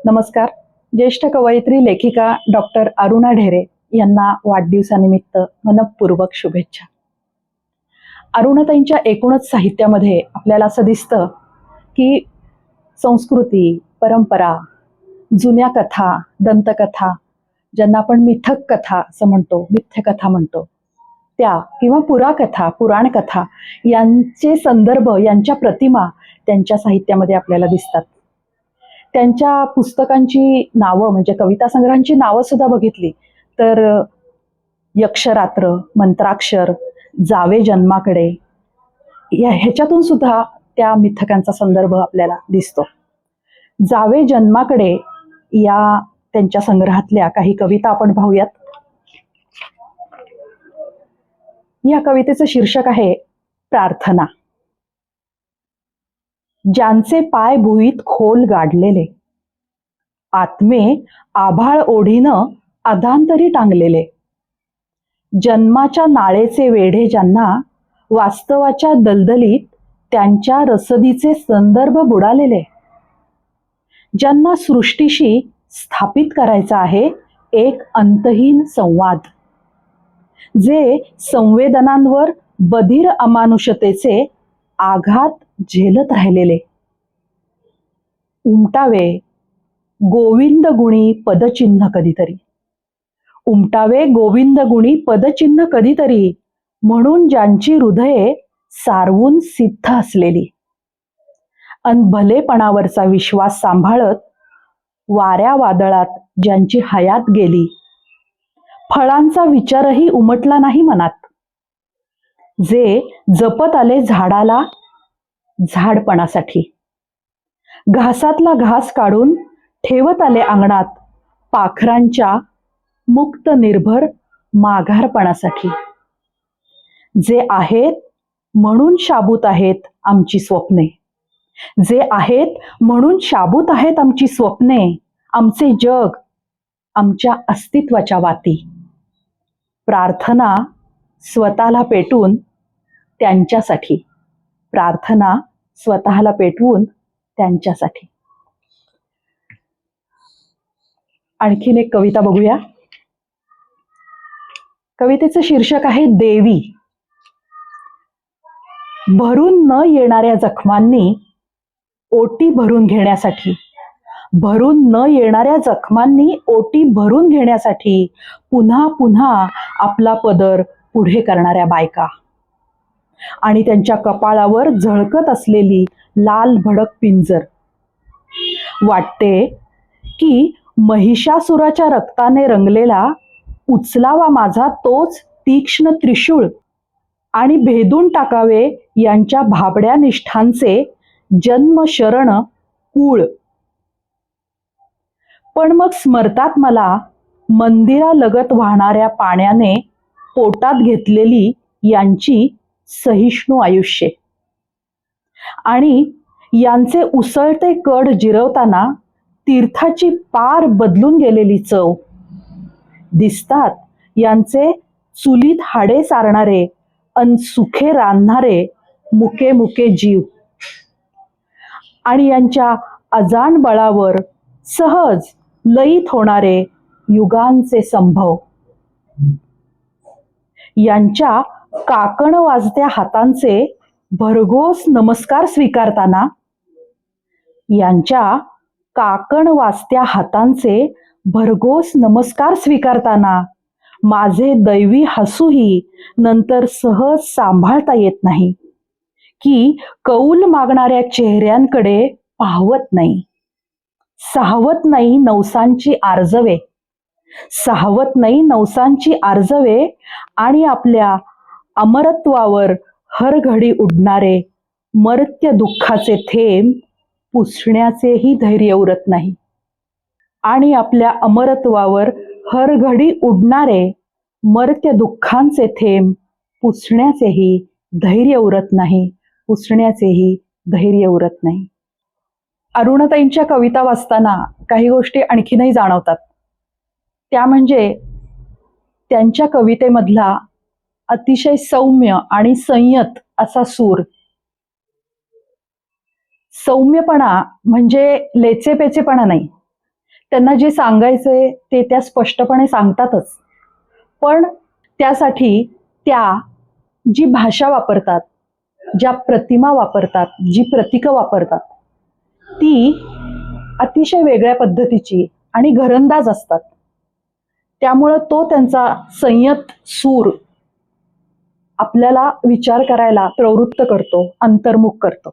नमस्कार. ज्येष्ठ कवयित्री लेखिका डॉक्टर अरुणा ढेरे यांना वाढदिवसानिमित्त मनपूर्वक शुभेच्छा. अरुणाताईंच्या एकूणच साहित्यामध्ये आपल्याला असं दिसतं की संस्कृती, परंपरा, जुन्या कथा, दंतकथा, ज्यांना आपण मिथक कथा असं म्हणतो, मिथ्यकथा म्हणतो, त्या किंवा पुराकथा, पुराणकथा यांचे संदर्भ, यांच्या प्रतिमा त्यांच्या साहित्यामध्ये आपल्याला दिसतात. त्यांच्या पुस्तकांची नावं म्हणजे कविता संग्रहांची नावं सुद्धा बघितली तर यक्षरात्र, मंत्राक्षर, जावे जन्माकडे ह्याच्यातून सुद्धा त्या मिथकांचा संदर्भ आपल्याला दिसतो. जावे जन्माकडे या त्यांच्या संग्रहातल्या काही कविता आपण पाहूयात. या कवितेचं शीर्षक आहे प्रार्थना. ज्यांचे पाय भुईत खोल गाडलेले, आत्मे आभाळ ओढीनं अधांतरी टांगलेले, जन्माच्या नाळेचे वेढे ज्यांना, वास्तवाच्या दलदलीत त्यांच्या रसदीचे संदर्भ बुडालेले, ज्यांना सृष्टीशी स्थापित करायचा आहे एक अंतहीन संवाद, जे संवेदनांवर बधीर अमानुषतेचे आघात झेलत राहिलेले, उमटावे गोविंद गुणी पदचिन्ह कधीतरी, उमटावे गोविंद गुणी पदचिन्ह कधीतरी, म्हणून ज्यांची हृदये सारवून सिद्ध असलेली, अन भलेपणावरचा विश्वास सांभाळत वाऱ्या वादळात ज्यांची हयात गेली, फळांचा विचारही उमटला नाही मनात, जे जपत आले झाडाला झाडपणासाठी, घासातला घास काढून ठेवत आले अंगणात पाखरांच्या मुक्त निर्भर माघारपणासाठी, जे आहेत म्हणून शाबूत आहेत आमची स्वप्ने, जे आहेत म्हणून शाबूत आहेत आमची स्वप्ने, आमचे जग आमच्या अस्तित्वाच्या वाती, प्रार्थना स्वतःला पेटवून त्यांच्यासाठी, प्रार्थना स्वतःला पेटवून त्यांच्यासाठी. आणखीन एक कविता बघूया. कवितेचं शीर्षक आहे देवी. भरून न येणाऱ्या जखमांनी ओटी भरून घेण्यासाठी, भरून न येणाऱ्या जखमांनी ओटी भरून घेण्यासाठी पुन्हा पुन्हा आपला पदर पुढे करणाऱ्या बायका, आणि त्यांच्या कपाळावर झळकत असलेली लाल भडक पिंजर. वाटते की महिषासुराच्या रक्ताने रंगलेला उचलावा माझा तोच तीक्ष्ण त्रिशूळ, आणि भेदून टाकावे यांच्या भाबड्या निष्ठांचे जन्म शरण कूळ. पण मग स्मरतात मला मंदिरालगत वाहणाऱ्या पाण्याने पोटात घेतलेली यांची सहिष्णू आयुष्ये, आणि यांचे उसळते कड जिरवताना तीर्थाची पार बदलून गेलेली चव. दिसतात यांचे चुलीत हाडे सारणारे अन सुखे रांधणारे मुके मुके जीव, आणि यांच्या अजाण बळावर सहज लयीत होणारे युगांचे संभव. यांच्या काकण वाजत्या हातांचे भरघोस नमस्कार स्वीकारताना, यांच्या काकण वाजत्या हातांचे भरघोस नमस्कार स्वीकारताना माझे दैवी हसूही नंतर सहज सांभाळता येत नाही, की कौल मागणाऱ्या चेहऱ्यांकडे पाहवत नाही. साहवत नाही नवसांची आर्जवे, साहवत नाही नवसांची आर्जवे, आणि आपल्या अमरत्वावर हरघडी उडणारे मर्त्य दुःखाचे थेंब पुसण्याचेही धैर्य उरत नाही. आणि आपल्या अमरत्वावर हरघडी उडणारे मर्त्य दुःखांचे थेंब पुसण्याचेही धैर्य उरत नाही, पुसण्याचेही धैर्य उरत नाही. अरुणताईंच्या कविता वाचताना काही गोष्टी आणखीनही जाणवतात. त्या म्हणजे त्यांच्या कवितेमधला अतिशय सौम्य आणि संयत असा सूर. सौम्यपणा म्हणजे लेचेपेचेपणा नाही. त्यांना जे सांगायचंय ते त्या स्पष्टपणे सांगतातच. पण त्यासाठी त्या जी भाषा वापरतात, ज्या प्रतिमा वापरतात, जी प्रतीकं वापरतात, ती अतिशय वेगळ्या पद्धतीची आणि घरंदाज असतात. त्यामुळं तो त्यांचा संयत सूर आपल्याला विचार करायला प्रवृत्त करतो, अंतर्मुख करतो.